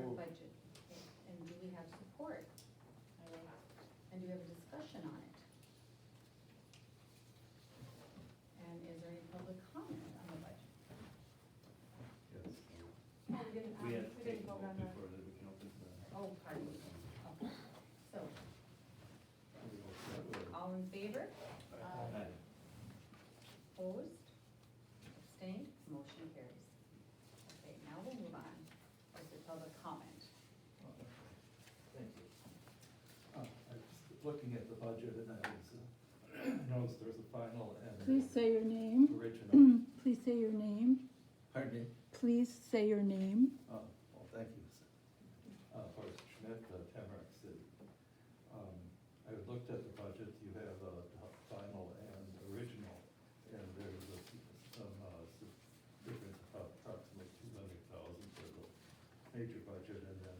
moved. budget. Okay, and do we have support? All right. And do we have a discussion on it? And is there any public comment on the budget? Yes. Oh, we didn't, We have to we take didn't a vote on vote the, before that we can open the. oh, pardon me. Okay. So, We all set with it. all in favor? Aye. Opposed? Abstained? Motion carries. Okay, now we'll move on with the public comment. Thank you. I was looking at the budget and I was, noticed there's a final and. Please say your name. Original. Please say your name. Pardon me? Please say your name. Oh, well, thank you. Horst Schmidt, Tamarack City. I looked at the budget, you have a final and original, and there's some difference of approximately 200,000 for the major budget, and then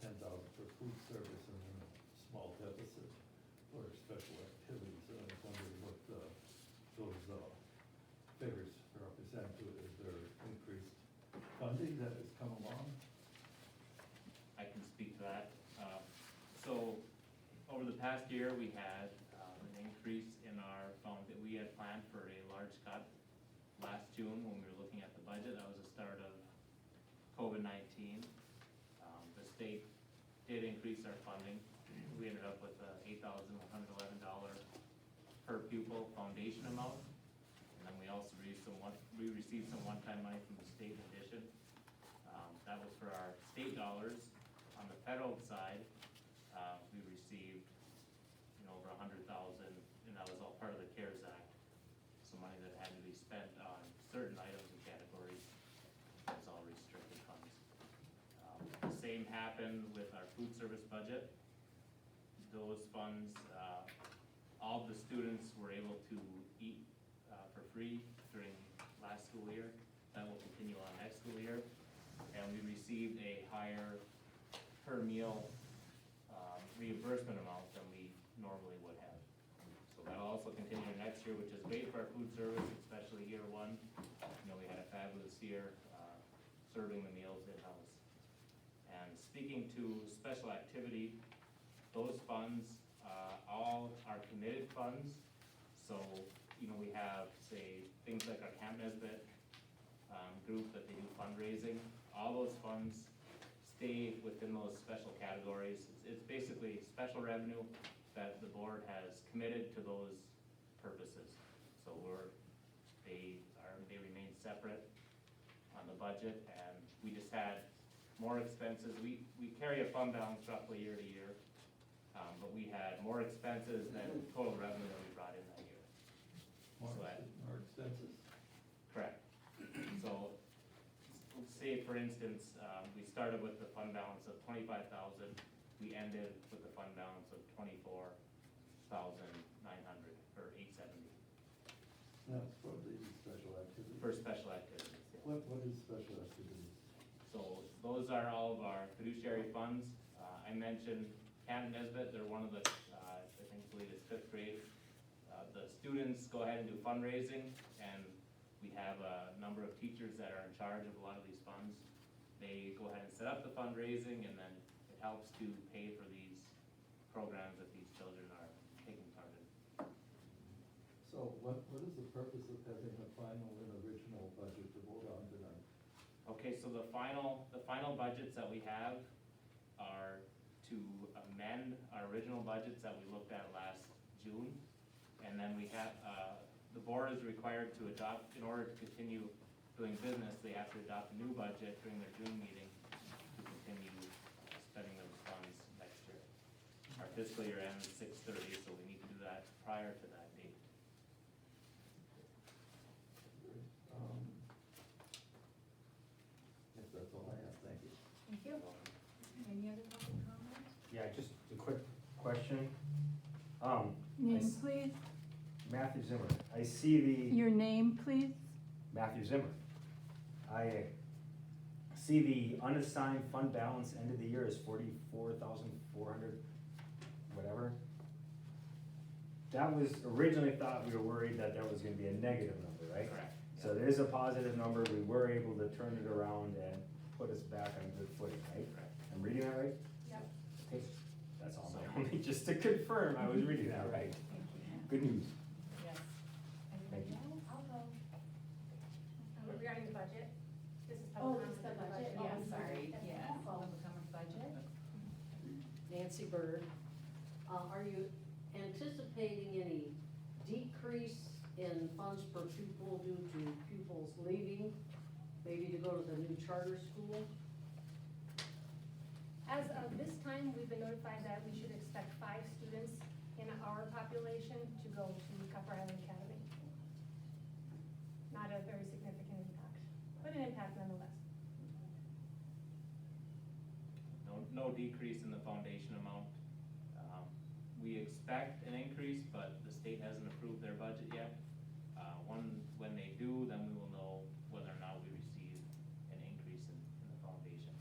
10,000 for food service, and then a small deficit for special activities. And I was wondering what those figures represent. Is there increased funding that has come along? I can speak to that. So, over the past year, we had an increase in our fund that we had planned for a large cut last June when we were looking at the budget. That was the start of COVID-19. The state did increase our funding. We ended up with $8,111 per pupil foundation amount. And then we also received some one-time money from the state in addition. That was for our state dollars. On the federal side, we received, over $100,000, and that was all part of the CARES Act. So money that had to be spent on certain items and categories, it was all restricted funds. The same happened with our food service budget. Those funds, all of the students were able to eat for free during last school year. That will continue on next school year. And we received a higher per meal reimbursement amount than we normally would have. So that'll also continue next year, which is great for our food service, especially year one. We had a fabulous year serving the meals in-house. And speaking to special activity, those funds all are committed funds. So, we have, say, things like our Camp Nesbitt group that they do fundraising. All those funds stay within those special categories. It's basically special revenue that the board has committed to those purposes. So they remain separate on the budget, and we just had more expenses. We carry a fund balance roughly year to year, but we had more expenses than total revenue that we brought in that year. More expenses? Correct. So, let's say for instance, we started with the fund balance of $25,000, we ended with a fund balance of $24,900, or $870 That's for the special activities. for special activities. Yeah. What is special activities? So those are all of our fiduciary funds. I mentioned Camp Nesbitt, they're one of the, I believe it's 5th grade. The students go ahead and do fundraising, and we have a number of teachers that are in charge of a lot of these funds. They go ahead and set up the fundraising, and then it helps to pay for these programs that these children are taking part in. So what is the purpose of having a final and original budget to vote on tonight? Okay, so the final budgets that we have are to amend our original budgets that we looked at last June. And then we have, the board is required to adopt, in order to continue doing business, they have to adopt a new budget during their June meeting to continue spending those funds next year. Our fiscal year ends 6/30, so we need to do that prior to that date. Yes, that's all I have, thank you. Thank you. Any other public comment? Yeah, just a quick question. Name, please. Matthew Zimmer. I see Your name, please. Matthew Zimmer. I see the unassigned fund balance end of the year is 44,400, whatever. That was originally thought, we were worried that was gonna be a negative number, right? Correct. So there's a positive number, we were able to turn it around and put us back on good footing, confirm I was reading that right. Good news. Yes. Thank Anybody you. else? I'll go. Regarding the budget, this is Oh, public it's the comment on budget, Oh, yeah, I'm sorry, yes, Oh. public comment budget. Nancy Bird, are you anticipating any decrease in funds per pupil due to pupils leaving, maybe to go to the new charter school? As of this time, we've been notified that we should expect 5 students in our population to go to Copper Island Academy. Not a very significant impact, but an impact nonetheless. No decrease in the foundation amount. We expect an increase, but the state hasn't approved their budget yet. When they do, then we will know whether or not we receive an increase in the foundation.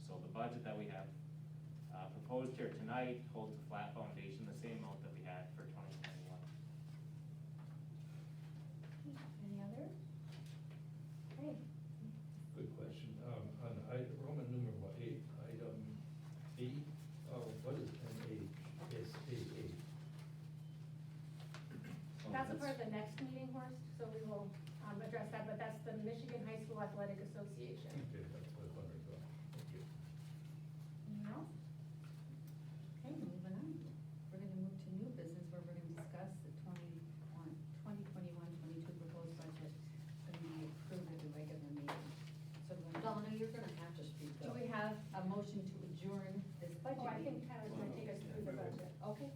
So the budget that we have proposed here tonight holds a flat foundation, the same amount that we had for 2021. Any other? Okay. Good question. On Roman numeral 8, item B, what is NHSAA? That's a part of the next meeting, Horst, so we will address that, but that's the Michigan High School Athletic Association. Okay, that's what I wondered about. Thank you. Anything else? Okay, moving on. We're gonna move to new business where we're gonna discuss the 2021-22 proposed budget gonna be approved at the regular meeting. So we're gonna, Donna, you're gonna have to speak do up. we have a motion to adjourn this budget Oh, I meeting? think Tyler's gonna take us through the budget. Okay.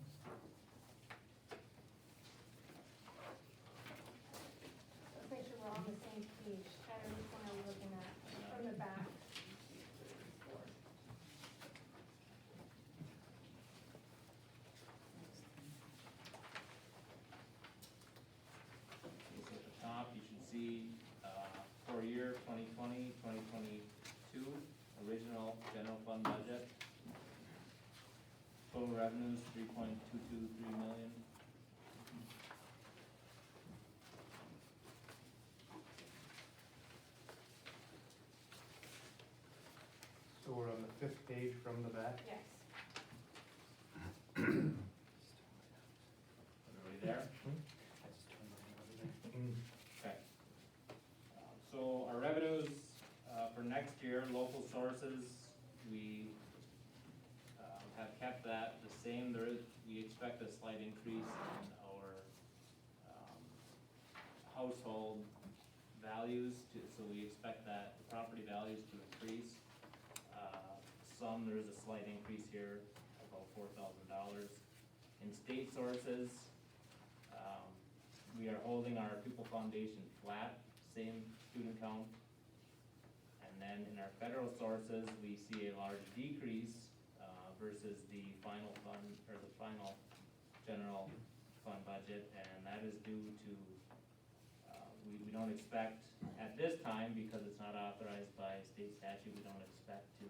Let's make sure we're all on the same page. Tyler, which one are we looking at? From the back. Okay, so at the top, you should see, for year 2020, 2022, original general fund budget. Total revenues, 3.223 million. So we're on the 5th page from the back? Yes. Everybody there? Okay. So our revenues, for next year, local sources, we, have kept that the same. We expect a slight increase in our, household values so we expect that the property values to increase. There is a slight increase here, about $4,000. In state sources, we are holding our pupil foundation flat, same student count. And then in our federal sources, we see a large decrease versus the final fund, or the final general fund budget, and that is due to, we don't expect, at this time, because it's not authorized by state statute, we don't expect to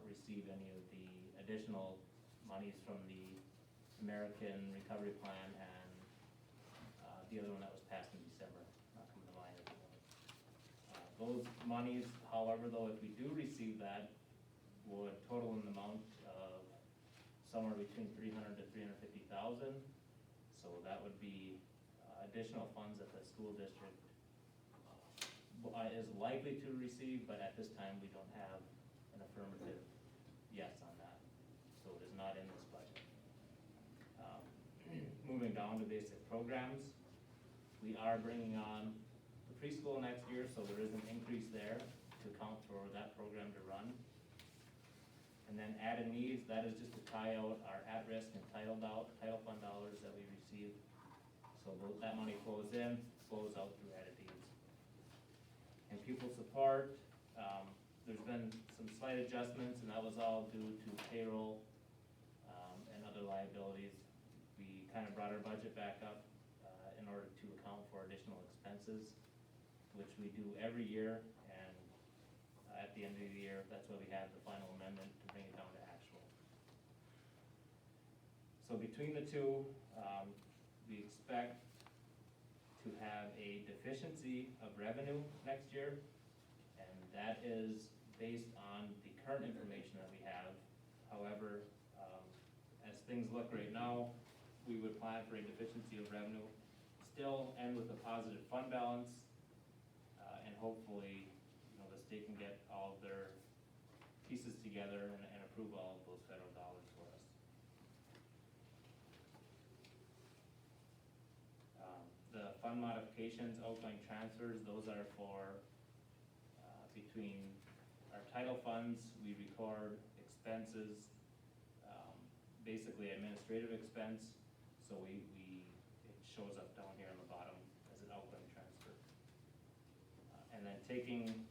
receive any of the additional monies from the American Recovery Plan and the other one that was passed in December, not coming to mind at the moment. Those monies, however, though, if we do receive that, would total in the amount of somewhere between 300 to 350,000. So that would be additional funds that the school district is likely to receive, but at this time, we don't have an affirmative yes on that. So it is not in this budget. Moving down to basic programs, we are bringing on the preschool next year, so there is an increase there to account for that program to run. And then added needs, that is just to tie out our at-risk and title fund dollars that we receive. So that money flows in, flows out through added needs. And pupil support, there's been some slight adjustments, and that was all due to payroll and other liabilities. We kind of brought our budget back up in order to account for additional expenses, which we do every year, and at the end of the year, that's why we have the final amendment to bring it down to actual. So between the two, we expect to have a deficiency of revenue next year, and that is based on the current information that we have. However, as things look right now, we would plan for a deficiency of revenue, still end with a positive fund balance, and hopefully, the state can get all of their pieces together and approve all of those federal dollars for us. The fund modifications, outgoing transfers, those are for, between our title funds, we record expenses, basically administrative expense, so it shows up down here on the bottom as an outgoing transfer. And then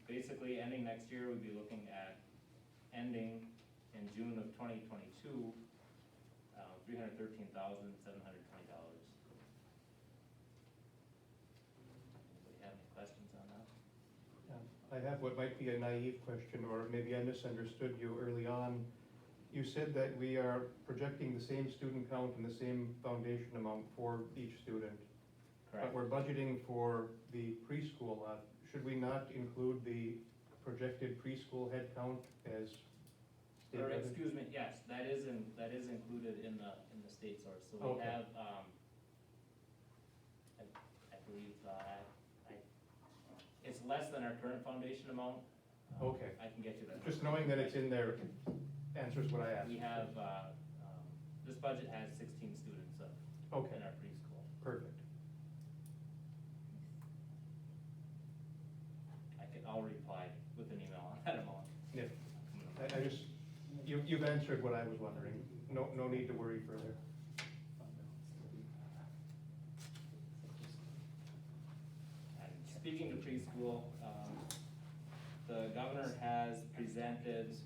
basically ending next year, we'd be looking at ending in June of 2022, $313,720. Anybody have any questions on that? I have what might be a naive question, or maybe I misunderstood you early on. You said that we are projecting the same student count and the same foundation amount for each student. But Correct. we're budgeting for the preschool. Should we not include the projected preschool head count as state Or, budget? excuse me, yes, that is included in the state source, so we Okay. have, I believe, it's less than our current foundation amount. Okay. I can get you that. Just knowing that it's in there answers what I asked. We have, this budget has 16 students Okay, in our preschool. perfect. I'll reply with an email on that amount. Yeah, I just, you've answered what I was wondering. No need to worry further. And speaking to preschool, the governor has presented,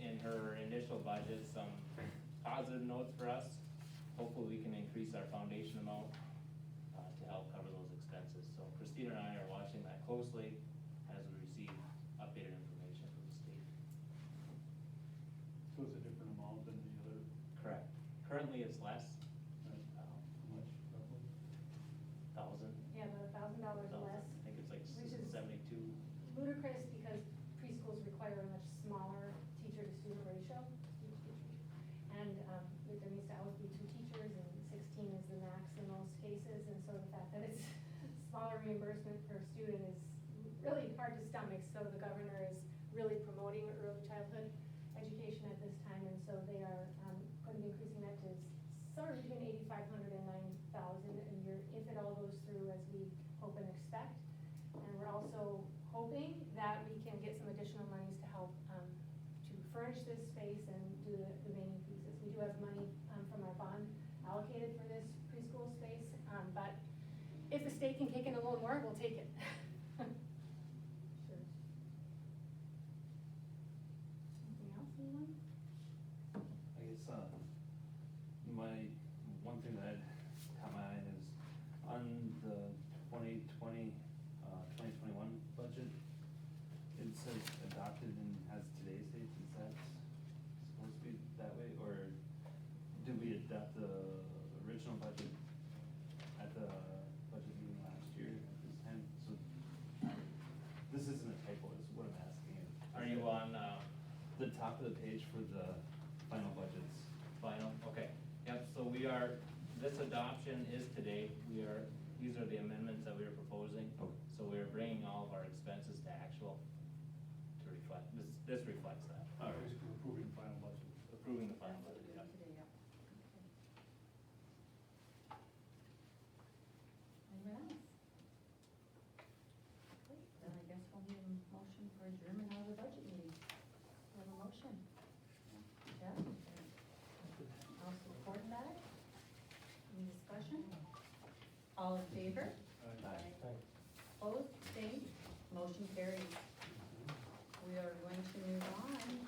in her initial budget, some positive notes for us. Hopefully, we can increase our foundation amount, to help cover those expenses. So Christina and I are watching that closely as we receive updated information from the state. So it's a different amount than the other, Correct. Currently, it's less, how much roughly? 1,000. Yeah, about $1,000 less, I think it's like Which is- 72. ludicrous because preschools require a much smaller teacher-to-student ratio. And there needs to always be 2 teachers, and 16 is the max in most cases, and so the fact that it's smaller reimbursement per student is really hard to stomach. So the governor is really promoting early childhood education at this time, and so they are going to be increasing that to somewhere between $8,500 and $9,000 a year, if it all goes through as we hope and expect. And we're also hoping that we can get some additional monies to help to furnish this space and do the remaining pieces. We do have money from our bond allocated for this preschool space, but if the state can kick in a little more, we'll take it. Sure. Anything else, anyone? I guess, my, one thing that caught my eye is on the 2020, 2021 budget, it says adopted and has today's date. Is that supposed to be that way, or did we adopt the original budget at the budget meeting last year at this time? So, this isn't a typo, is what I'm asking. Are you on, The top of the page for the final budgets. final? Okay. Yep, so this adoption is today. These are the amendments that we are proposing. Okay. So we are bringing all of our expenses to actual to reflect, this reflects that. All right. Basically approving the final budget. Approving the final That's what budget, we're yep. doing today, yep. Okay. Anyone else? Great, then I guess we'll need a motion for adjournment out of the budget meeting. We have a motion. Jeff? I'll support that. Any discussion? All in favor? Opposed, abstained, motion carries. We are going to move on